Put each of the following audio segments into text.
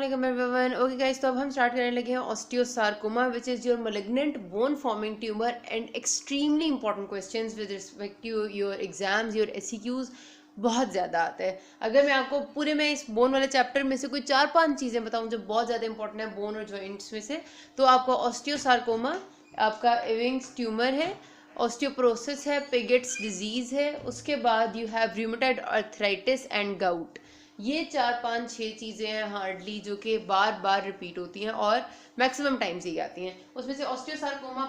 अस्सलाम everyone. Okay guys, तो अब हम स्टार्ट करने लगे हैं osteosarcoma which is your malignant bone forming tumour and extremely important questions with respect to your exams, your SCQs बहुत ज़्यादा आते हैं। अगर मैं आपको पूरे में इस बोन वाले चैप्टर में से कोई 4-5 चीज़ें बताऊं जो बहुत ज़्यादा इंपॉर्टेंट है बोन और जॉइंट्स में से, तो आपको ऑस्टियोसार्कोमा, आपका एविंग्स ट्यूमर है, ऑस्टियोपोरोसिस है, पेगेट्स डिजीज़ है, उसके बाद you have rheumatoid arthritis and gout. ये 4-5-6 चीज़ें हैं हार्डली जो कि बार बार रिपीट होती हैं और मैक्सिमम टाइम्स ही आती हैं। उसमें से ऑस्टियोसार्कोमा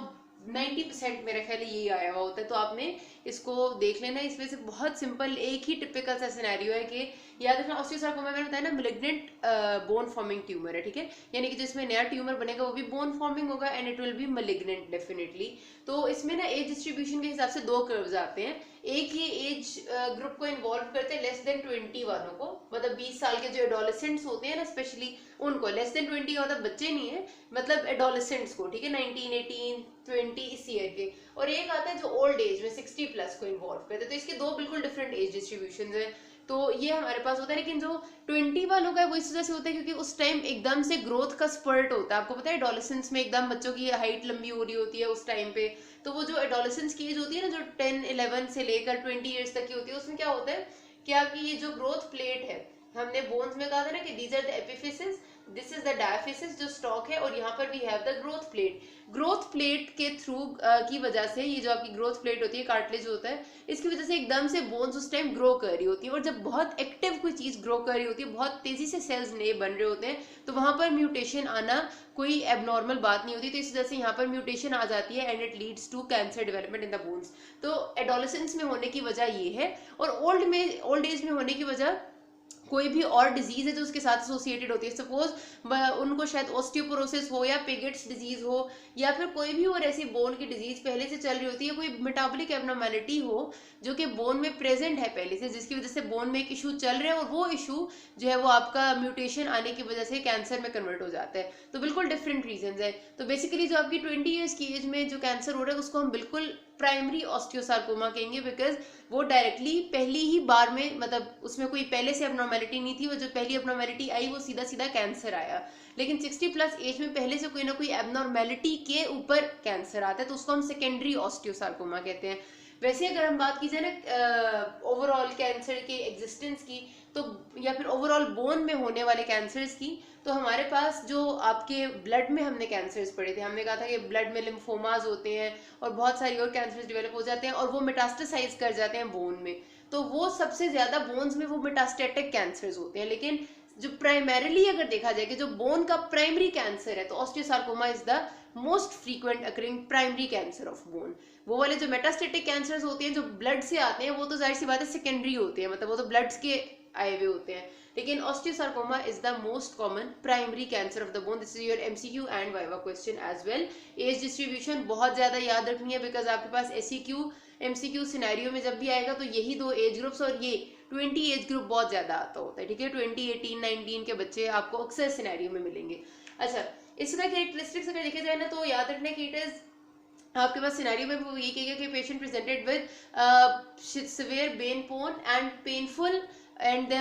90% मेरा ख्याल यही आया हुआ होता है, तो आपने इसको देख लेना। इसमें से बहुत सिंपल एक ही टिपिकल सा सिनेरियो है कि याद रखना, ऑस्टियोसार्कोमा मैंने बताया ना मैलिग्नेंट बोन फॉर्मिंग ट्यूमर है, ठीक है, यानी कि जिसमें नया ट्यूमर बनेगा वो भी बोन फॉर्मिंग होगा and it will be malignant definitely. तो इसमें ना एज डिस्ट्रीब्यूशन के हिसाब से 2 कर्व्स आते हैं। एक ये एज ग्रुप को इन्वॉल्व करते हैं लेस देन 20 वालों को, मतलब 20 साल के जो एडोलेसेंट्स होते हैं ना स्पेशली उनको। लेस देन 20 का मतलब बच्चे नहीं है, मतलब एडोलेसेंट्स को, ठीक है, 19, 18, 20 इस ईयर के। और एक आता है जो ओल्ड एज में 60 प्लस को इन्वॉल्व करते हैं। तो इसके 2 बिल्कुल डिफरेंट एज डिस्ट्रीब्यूशन है। तो ये हमारे पास होता है, लेकिन जो 20 वालों का है वो इस वजह से होता है क्योंकि उस टाइम एकदम से ग्रोथ का स्पर्ट होता है। आपको पता है एडोलेसेंस में एकदम बच्चों की हाइट लंबी हो रही होती है उस टाइम पे। तो वो जो एडोलेसेंस की एज होती है ना, जो 10-11 से लेकर 20 ईयर्स तक की होती है, उसमें क्या होता है कि आपकी ये जो ग्रोथ प्लेट है, हमने बोन्स में कहा था ना कि these are the epiphysis, this is the diaphysis जो स्टॉक है, और यहाँ पर we have the growth plate. Growth plate के थ्रू की वजह से ये जो आपकी ग्रोथ प्लेट होती है, कार्टिलेज होता है, इसकी वजह से एकदम से बोन्स उस टाइम ग्रो कर रही होती है। और जब बहुत एक्टिव कोई चीज ग्रो कर रही होती है, बहुत तेजी से सेल्स नए बन रहे होते हैं, तो वहां पर म्यूटेशन आना कोई एबनॉर्मल बात नहीं होती। तो इस वजह से यहाँ पर म्यूटेशन आ जाती है and it leads to cancer development in the bones. तो एडोलेसेंस में होने की वजह ये है, और ओल्ड एज में होने की वजह कोई भी और डिजीज है जो उसके साथ एसोसिएटेड होती है। सपोज उनको शायद ऑस्टियोपोरोसिस हो या पेगेट्स डिजीज हो, या फिर कोई भी और ऐसी बोन की डिजीज पहले से चल रही होती है, कोई मेटाबॉलिक एब्नॉर्मेलिटी हो जो कि बोन में प्रेजेंट है पहले से, जिसकी वजह से बोन में एक इशू चल रहा है, और वो इशू जो है वो आपका म्यूटेशन आने की वजह से कैंसर में कन्वर्ट हो जाता है। तो बिल्कुल डिफरेंट रीजन है। तो बेसिकली जो आपकी 20 ईयर्स की एज में जो कैंसर हो रहा है उसको हम बिल्कुल प्राइमरी ऑस्टियोसार्कोमा कहेंगे, बिकॉज वो डायरेक्टली पहली ही बार में, मतलब उसमें कोई पहले से एब्नॉर्मेलिटी नहीं थी, वो जो पहली एब्नॉर्मेलिटी आई वो सीधा सीधा कैंसर आया। लेकिन 60 प्लस एज में पहले से कोई ना कोई एब्नॉर्मेलिटी के ऊपर कैंसर आता है, तो उसको हम सेकेंडरी ऑस्टियोसार्कोमा कहते हैं। वैसे अगर हम बात की जाए ना ओवरऑल कैंसर के एग्जिस्टेंस की, तो या फिर ओवरऑल बोन में होने वाले कैंसर्स की, तो हमारे पास जो आपके ब्लड में हमने कैंसर्स पढ़े थे, हमने कहा था कि ब्लड में लिम्फोमाज होते हैं और बहुत सारी और कैंसर्स डेवलप हो जाते हैं और वो मेटास्टेसाइज कर जाते हैं बोन में। तो वो सबसे ज्यादा बोन्स में वो मेटास्टेटिक कैंसर्स होते हैं। लेकिन जो प्राइमरीली अगर देखा जाए कि जो बोन का प्राइमरी कैंसर है, तो osteosarcoma is the most frequent occurring primary cancer of bone. वो वाले जो मेटास्टेटिक कैंसर्स होते हैं जो ब्लड से आते हैं, वो तो जाहिर सी बात है सेकेंडरी होते हैं, मतलब वो तो ब्लड के आए हुए होते हैं। लेकिन osteosarcoma is the most common primary cancer of the bone. This is your MCQ and viva question as well. Age distribution बहुत ज्यादा याद रखनी है, बिकॉज आपके पास एससीक्यू एमसीक्यू सिनेरियो में जब भी आएगा तो यही 2 एज ग्रुप्स और ये 20 एज ग्रुप बहुत ज्यादा आता होता है, ठीक है। 20, 18, 19 के बच्चे आपको अक्सर सिनेरियो में मिलेंगे। अच्छा, इसका कैरेक्टरिस्टिक्स अगर देखे जाए ना, तो याद रखना कि इट इज आपके पास सिनेरियो में वो ये कहेगा कि patient presented with severe bone pain and painful and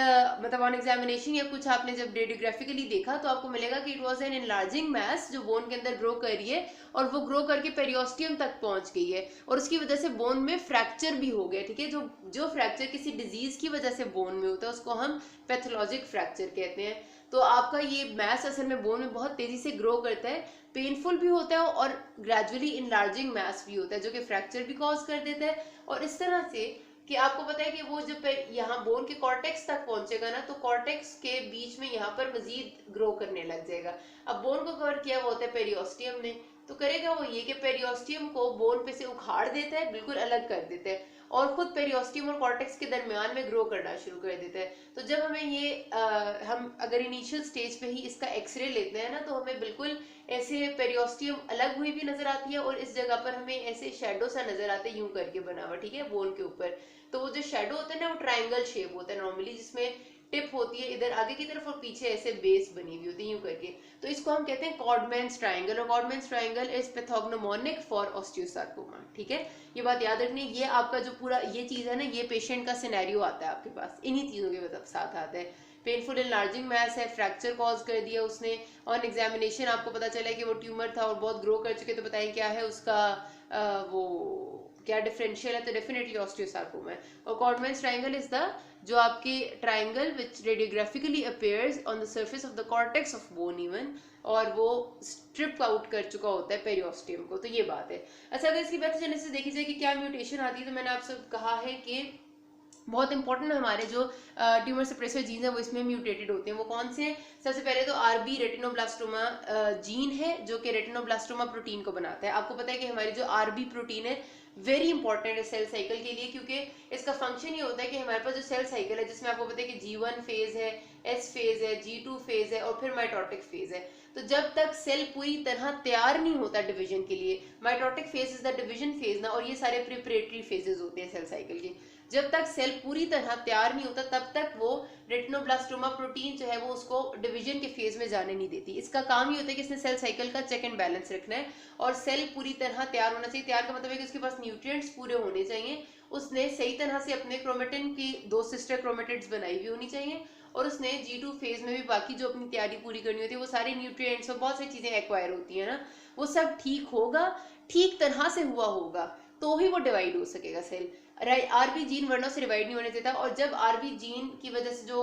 मतलब ऑन एग्जामिनेशन या कुछ आपने जब रेडियोग्राफिकली देखा तो आपको मिलेगा कि it was an enlarging mass जो बोन के अंदर ग्रो कर रही है और वो ग्रो करके पेरियोस्टियम तक पहुंच गई है, और उसकी वजह से बोन में फ्रैक्चर भी हो गया, ठीक है। जो फ्रैक्चर किसी डिजीज की वजह से बोन में होता है उसको हम पैथोलॉजिक फ्रैक्चर कहते हैं। तो आपका ये मैस असल में बोन में बहुत तेजी से ग्रो करता है, पेनफुल भी होता है और ग्रेजुअली इनलार्जिंग मैस भी होता है जो कि फ्रैक्चर भी कॉज कर देता है। और इस तरह से कि आपको पता है कि वो जब यहाँ बोन के कॉर्टेक्स तक पहुंचेगा ना, तो कॉर्टेक्स के बीच में यहाँ पर मजीद ग्रो करने लग जाएगा। अब बोन को कवर किया हुआ होता है पेरियोस्टियम ने, तो करेगा वो ये कि पेरियोस्टियम को बोन पे से उखाड़ देता है, बिल्कुल अलग कर देता है, और खुद पेरियोस्टियम और कॉर्टेक्स के दरमियान में ग्रो करना शुरू कर देता है। तो जब हमें ये हम अगर इनिशियल स्टेज पे ही इसका एक्सरे लेते हैं ना, तो हमें बिल्कुल ऐसे पेरियोस्टियम अलग हुई भी नजर आती है, और इस जगह पर हमें ऐसे शेडो सा नजर आता है यूं करके बना हुआ, ठीक है, बोन के ऊपर। तो वो जो शेडो होता है ना, वो ट्राइंगल शेप होता है नॉर्मली, जिसमें टिप होती है इधर आगे की तरफ और पीछे ऐसे बेस बनी हुई होती है यूं करके। तो इसको हम कहते हैं कॉर्डमैन्स ट्राइंगल, और कॉर्डमैन्स ट्राइंगल इज पैथोग्नोमोनिक फॉर ऑस्टियोसार्कोमा, ठीक है। ये बात याद रखनी। ये आपका जो पूरा ये चीज है ना, ये पेशेंट का सिनेरियो आता है आपके पास, इन्हीं चीजों के मतलब साथ आता है। पेनफुल एनलार्जिंग मैस है, फ्रैक्चर कॉज कर दिया उसने, ऑन एग्जामिनेशन आपको पता चला कि वो ट्यूमर था और बहुत ग्रो कर चुके, तो बताएं क्या है उसका वो क्या डिफरेंशियल है, तो डेफिनेटली ऑस्टियोसार्कोमा है। और कॉर्डमैन्स ट्रायंगल इज द जो आपके triangle which radiographically appears on the surface of the cortex of bone even, और वो स्ट्रिप आउट कर चुका होता है पेरियोस्टियम को, तो ये बात है। अच्छा अगर इसकी बात चलने से देखी जाए कि क्या म्यूटेशन आती है, तो मैंने आपसे कहा है कि बहुत इंपॉर्टेंट हमारे जो ट्यूमर सप्रेसर जीन है वो इसमें म्यूटेटेड होते हैं। वो कौन से हैं? सबसे पहले तो आरबी रेटिनोब्लास्टोमा जीन है जो कि रेटिनोब्लास्टोमा प्रोटीन को बनाता है। आपको पता है कि हमारी जो आरबी प्रोटीन है वेरी इंपॉर्टेंट है सेल साइकिल के लिए, क्योंकि इसका फंक्शन ये होता है कि हमारे पास जो सेल साइकिल है जिसमें आपको पता है कि G1 फेज है, S फेज है, G2 फेज है और फिर माइटोटिक फेज है। तो जब तक सेल पूरी तरह तैयार नहीं होता डिवीजन के लिए, mitotic phase is the division phase ना, और ये सारे प्रिपरेटरी फेजेस होते हैं सेल साइकिल के, जब तक सेल पूरी तरह तैयार नहीं होता तब तक वो रेटिनोब्लास्टोमा प्रोटीन जो है वो उसको डिवीजन के फेज में जाने नहीं देती। इसका काम ये होता है कि इसने सेल साइकिल का चेक एंड बैलेंस रखना है और सेल पूरी तरह तैयार होना चाहिए। तैयार का मतलब है कि उसके पास न्यूट्रिएंट्स पूरे होने चाहिए, उसने सही तरह से अपने क्रोमेटिन की 2 सिस्टर क्रोमेटिड्स बनाई हुई होनी चाहिए, और उसने G2 फेज में भी बाकी जो अपनी तैयारी पूरी करनी होती है वो सारे न्यूट्रिएंट्स और बहुत सारी चीजें एक्वायर होती है ना, वो सब ठीक होगा, ठीक तरह से हुआ होगा तो ही वो डिवाइड हो सकेगा सेल। आरबी जीन वरना से डिवाइड नहीं होने देता, और जब आरबी जीन की वजह से जो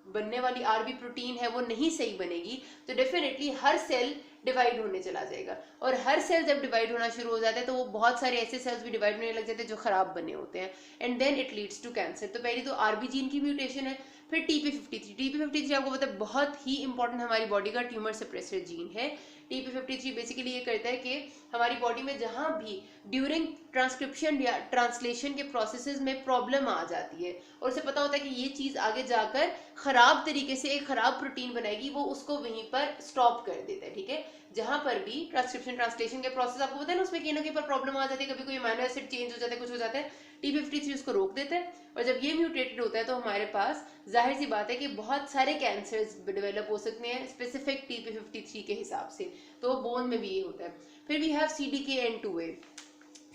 बनने वाली आरबी प्रोटीन है वो नहीं सही बनेगी तो डेफिनेटली हर सेल डिवाइड होने चला जाएगा, और हर सेल जब डिवाइड होना शुरू हो जाता है तो वो बहुत सारे ऐसे सेल्स भी डिवाइड होने लग जाते हैं जो खराब बने होते हैं, and then it leads to cancer. तो पहली तो आरबी जीन की म्यूटेशन है। फिर TP53 आपको पता है बहुत ही इंपॉर्टेंट हमारी बॉडी का ट्यूमर सप्रेसर जीन है। TP53 बेसिकली ये करता है कि हमारी बॉडी में जहां भी ड्यूरिंग ट्रांसक्रिप्शन या ट्रांसलेशन के प्रोसेसेस में प्रॉब्लम आ जाती है और उसे पता होता है कि ये चीज आगे जाकर खराब तरीके से एक खराब प्रोटीन बनाएगी, वो उसको वहीं पर स्टॉप कर देता है। ठीक है, जहां पर भी ट्रांसक्रिप्शन ट्रांसलेशन के प्रोसेस आपको पता है ना उसमें कहीं ना कहीं पर प्रॉब्लम आ जाती है, कभी कोई अमीनो एसिड चेंज हो जाता है, कुछ हो जाता है, TP53 उसको रोक देता है, और जब ये म्यूटेटेड होता है तो हमारे पास जाहिर सी बात है कि बहुत सारे कैंसर्स डेवलप हो सकते हैं स्पेसिफिक TP53 के हिसाब से, तो बोन में भी ये होता है। फिर we have CDKN2A।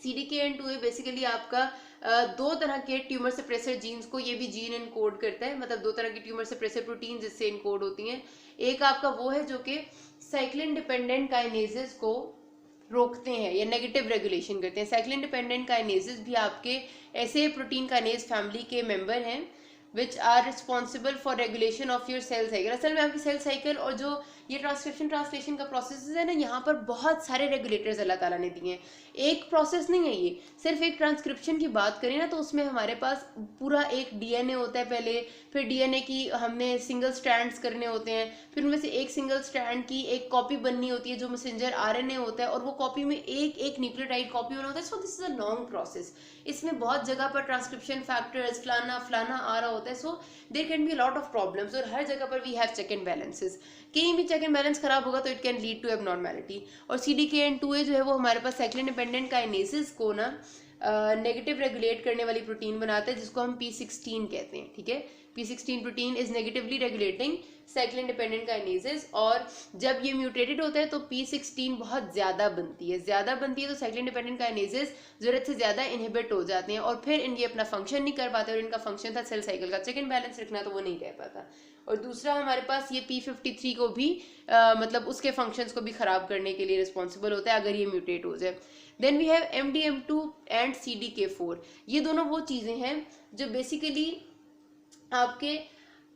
CDKN2A basically आपका दो तरह के ट्यूमर सप्रेसर जीन्स को ये भी जीन इनकोड करता है, मतलब दो तरह की ट्यूमर सप्रेसर प्रोटीन जिससे इनकोड होती हैं। एक आपका वो है जो कि साइक्लिन डिपेंडेंट काइनेजेस को रोकते हैं या नेगेटिव रेगुलेशन करते हैं। साइक्लिन डिपेंडेंट काइनेजेस भी आपके ऐसे प्रोटीन काइनेज फैमिली के मेंबर हैं which are responsible for regulation of your cell cycle. असल में आपकी सेल साइकिल और जो ये ट्रांसक्रिप्शन ट्रांसलेशन का प्रोसेस है ना, यहाँ पर बहुत सारे रेगुलेटर्स अल्लाह ताला ने दिए हैं। एक प्रोसेस नहीं है ये, सिर्फ एक ट्रांसक्रिप्शन की बात करें ना तो उसमें हमारे पास पूरा एक DNA होता है पहले, फिर DNA की हमने सिंगल स्ट्रैंड्स करने होते हैं, फिर उनमें से एक सिंगल स्ट्रैंड की एक कॉपी बननी होती है जो मैसेंजर RNA होता है, और वो कॉपी में एक एक न्यूक्लियोटाइड कॉपी होना होता है। So this is a long process, इसमें बहुत जगह पर ट्रांसक्रिप्शन फैक्टर्स फलाना फलाना आ रहा होता है, so there can be lot of problems, और हर जगह पर we have check and balances. कहीं भी चेक एंड बैलेंस खराब होगा तो it can lead to abnormality. और CDKN2A जो है वो हमारे पास साइक्लिन डिपेंडेंट काइनेसिस को ना नेगेटिव रेगुलेट करने वाली प्रोटीन बनाता है जिसको हम P16 कहते हैं। ठीक है, P16 protein is negatively regulating cyclin dependent kinases, और जब ये म्यूटेटेड होता है तो P16 बहुत ज़्यादा बनती है तो साइक्लिन डिपेंडेंट काइनेसेस ज़रूरत से ज़्यादा इनहिबिट हो जाते हैं और फिर इनके अपना फंक्शन नहीं कर पाते, और इनका फंक्शन था सेल साइकिल का चेक एंड बैलेंस रखना, तो वो नहीं रह पाता। और दूसरा हमारे पास ये P53 को भी मतलब उसके फंक्शंस को भी ख़राब करने के लिए रिस्पॉन्सिबल होता है अगर ये म्यूटेट हो जाए। Then we have MDM2 and CDK4। ये दोनों वो चीज़ें हैं जो बेसिकली आपके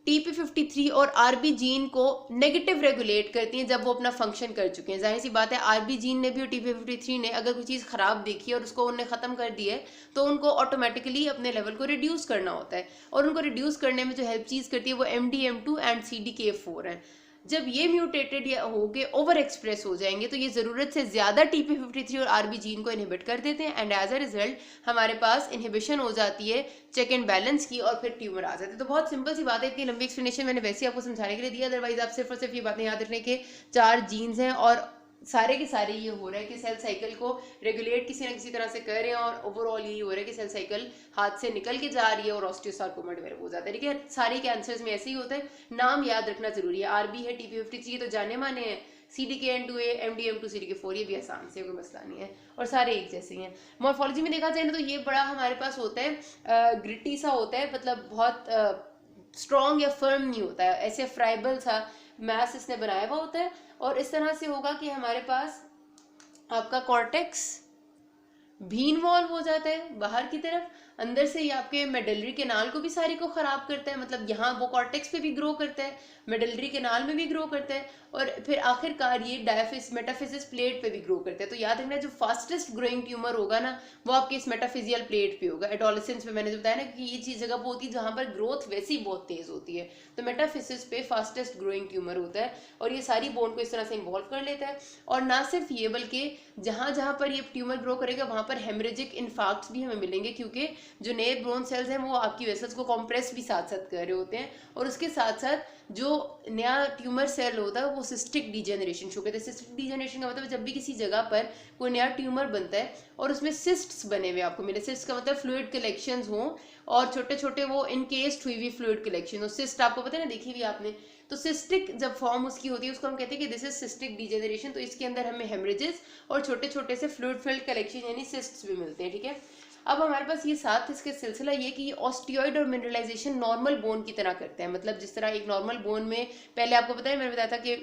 TP53 और RB जीन को नेगेटिव रेगुलेट करती हैं जब वो अपना फंक्शन कर चुके हैं। जाहिर सी बात है RB जीन ने भी और TP53 ने अगर कोई चीज़ ख़राब देखी और उसको उन्हें ख़त्म कर दिया है तो उनको ऑटोमेटिकली अपने लेवल को रिड्यूस करना होता है, और उनको रिड्यूस करने में जो हेल्प चीज़ करती है वो MDM2 एंड CDK4 है। जब ये म्यूटेटेड या होके ओवर एक्सप्रेस हो जाएंगे तो ये ज़रूरत से ज़्यादा TP53 और RB जीन को इनहिबिट कर देते हैं, एंड एज अ रिजल्ट हमारे पास इनहिबिशन हो जाती है चेक एंड बैलेंस की, और फिर ट्यूमर आ जाते हैं। तो बहुत सिंपल सी बात है, इतनी लंबी एक्सप्लेनेशन मैंने वैसे ही आपको समझाने के लिए दिया, अदरवाइज आप सिर्फ और सिर्फ ये बातें याद रखने के 4 जीन्स हैं और सारे के सारे ये हो रहा है कि सेल साइकिल को रेगुलेट किसी ना किसी तरह से कर रहे हैं, और ओवरऑल यही हो रहा है कि सेल साइकिल हाथ से निकल के जा रही है और ऑस्टियोसार्कोमा डेवलप हो जाता है। ठीक है, सारे कैंसर्स में ऐसे ही होता है, नाम याद रखना जरूरी है। RB है, TP53 तो जाने माने हैं, CDKN2A, MDM2, CDK4 ये भी आसान से, कोई मसला नहीं है, और सारे एक जैसे ही हैं। मॉर्फोलॉजी में देखा जाए ना तो ये बड़ा हमारे पास होता है ग्रिटी सा होता है, मतलब बहुत स्ट्रॉन्ग या फर्म नहीं होता है, ऐसे फ्राइबल सा मैस इसने बनाया हुआ होता है। और इस तरह से होगा कि हमारे पास आपका कॉर्टेक्स भीन वॉल्व हो जाता है बाहर की तरफ, अंदर से ये आपके मेडलरी केनाल को भी सारी को खराब करता है, मतलब यहाँ वो कॉर्टेक्स पे भी ग्रो करता है, मेडलरी केनाल में भी ग्रो करता है, और फिर आखिरकार ये डायफिस मेटाफिजिस प्लेट पे भी ग्रो करता है। तो याद रखना जो फास्टेस्ट ग्रोइंग ट्यूमर होगा ना वो आपके इस मेटाफिजियल प्लेट पे होगा। एडोलेसेंस में मैंने जो बताया ना कि ये चीज जगह वो होती है जहाँ पर ग्रोथ वैसी बहुत तेज होती है, तो मेटाफिजिस पे फास्टेस्ट ग्रोइंग ट्यूमर होता है और ये सारी बोन को इस तरह से इन्वॉल्व कर लेता है। और ना सिर्फ ये बल्कि जहां जहां पर ये ट्यूमर ग्रो करेगा वहां पर हेमरेजिक इन्फार्क्ट्स भी हमें मिलेंगे, क्योंकि जो नए बोन सेल्स हैं वो आपकी वेसल्स को कॉम्प्रेस भी साथ साथ कर रहे होते हैं। और उसके साथ साथ जो नया ट्यूमर सेल होता है वो सिस्टिक डिजेनरेशन शो करता है। सिस्टिक डिजेनरेशन का मतलब जब भी किसी जगह पर कोई नया ट्यूमर बनता है और उसमें सिस्ट्स बने हुए आपको मिले, सिस्ट का मतलब फ्लूइड कलेक्शंस हों और छोटे छोटे वो इनकेस्ड हुई हुई फ्लूइड कलेक्शन हो। सिस्ट आपको पता है ना, देखी हुई आपने, तो सिस्टिक जब फॉर्म उसकी होती है उसको हम कहते हैं कि दिस इज सिस्टिक डिजेनरेशन। तो इसके अंदर हमें हेमरेजेस और छोटे छोटे से फ्लूइड फिल्ड कलेक्शन यानी सिस्ट्स भी मिलते हैं, ठीक है। अब हमारे पास ये साथ इसके सिलसिला ये कि ये ऑस्टियोइड और मिनरलाइजेशन नॉर्मल बोन की तरह करते हैं, मतलब जिस तरह एक नॉर्मल बोन में पहले आपको पता है मैंने बताया था कि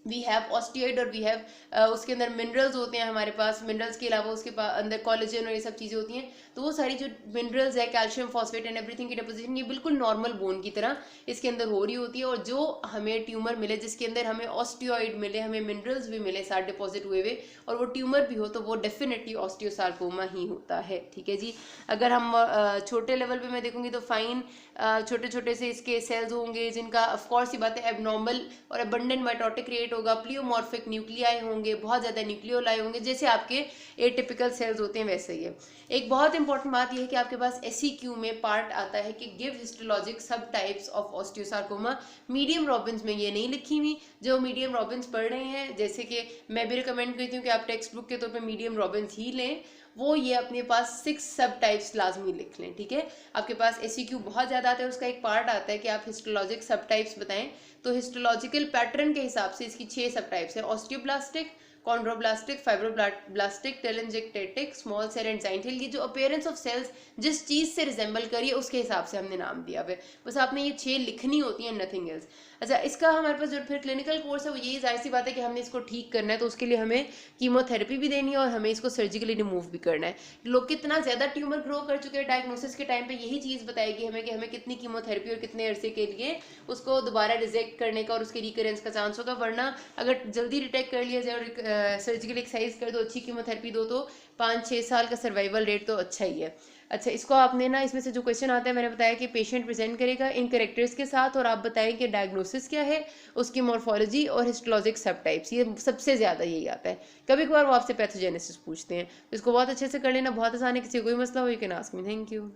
वी हैव ऑस्टियोइड और वी हैव उसके अंदर मिनरल्स होते हैं हमारे पास, मिनरल्स के अलावा उसके अंदर कोलेजन और ये सब चीज़ें होती हैं। तो वो सारी जो मिनरल्स है, कैल्शियम फॉस्फेट एंड एवरीथिंग की डिपोजिशन ये बिल्कुल नॉर्मल बोन की तरह इसके अंदर हो रही होती है। और जो हमें ट्यूमर मिले जिसके अंदर हमें ऑस्टियोइड मिले, हमें मिनरल्स भी मिले साथ डिपॉजिट हुए हुए, और वो ट्यूमर भी हो तो वो डेफिनेटली ऑस्टियोसार्कोमा ही होता है, ठीक है जी। अगर हम छोटे लेवल पे मैं देखूंगी तो फाइन छोटे छोटे से इसके सेल्स होंगे जिनका ऑफकोर्स ये बात है एबनॉर्मल और अबंडेंट माइटोटिक रेट होगा, प्लियोमॉर्फिक न्यूक्लियाई होंगे, बहुत ज़्यादा न्यूक्लियोलाई होंगे, जैसे आपके एटिपिकल सेल्स होते हैं वैसे ही है। एक बहुत इंपॉर्टेंट बात यह है कि आपके पास SEQ में पार्ट आता है कि गिव हिस्टोलॉजिक सब types of osteosarcoma. Medium Robins में ये नहीं लिखी हुई, जो मीडियम रॉबिन्स पढ़ रहे हैं, जैसे कि मैं भी रिकमेंड करती हूँ कि आप टेक्स्ट बुक के तौर पर मीडियम रॉबिन्स ही लें, वो ये अपने पास 6 सब टाइप्स लाजमी लिख लें, ठीक है। आपके पास SEQ बहुत ज़्यादा आता है, उसका एक पार्ट आता है कि आप हिस्टोलॉजिक सब टाइप्स बताएं, तो हिस्टोलॉजिकल पैटर्न के हिसाब से इसकी 6 सब टाइप्स है, osteoblastic, chondroblastic, fibroblastic, telangiectatic, small cell and giant cell. ये जो अपीयरेंस ऑफ सेल्स जिस चीज़ से रिजेंबल करिए उसके हिसाब से हमने नाम दिया है, बस आपने ये 6 लिखनी होती है, नथिंग एल्स। अच्छा, इसका हमारे पास जो फिर क्लिनिकल कोर्स है वो यही जाहिर सी बात है कि हमने इसको ठीक करना है, तो उसके लिए हमें कीमोथेरेपी भी देनी है और हमें इसको सर्जिकली रिमूव भी करना है। लोग कितना ज़्यादा ट्यूमर ग्रो कर चुके हैं डायग्नोसिस के टाइम पे यही चीज़ बताएगी हमें कि हमें कितनी कीमोथेरेपी और कितने अरसे के लिए उसको दोबारा रिजेक्ट करने का और उसके रिकरेंस का चांस होगा। वरना अगर जल्दी डिटेक्ट कर लिया जाए और सर्जिकली एक्सरसाइज कर दो, अच्छी कीमोथेरेपी दो, तो 5-6 साल का सर्वाइवल रेट तो अच्छा ही है। अच्छा, इसको आपने ना इसमें से जो क्वेश्चन आता है मैंने बताया कि पेशेंट प्रेजेंट करेगा इन कैरेक्टर्स के साथ और आप बताएं कि डायग्नोसिस क्या है, उसकी मॉर्फोलॉजी और हिस्टोलॉजिक सब टाइप्स, ये सबसे ज़्यादा यही आता है। कभी कभार वो आपसे पैथोजेनेसिस पूछते हैं, तो इसको बहुत अच्छे से कर लेना, बहुत आसान है। किसी को कोई मसला हो you can ask me. Thank you.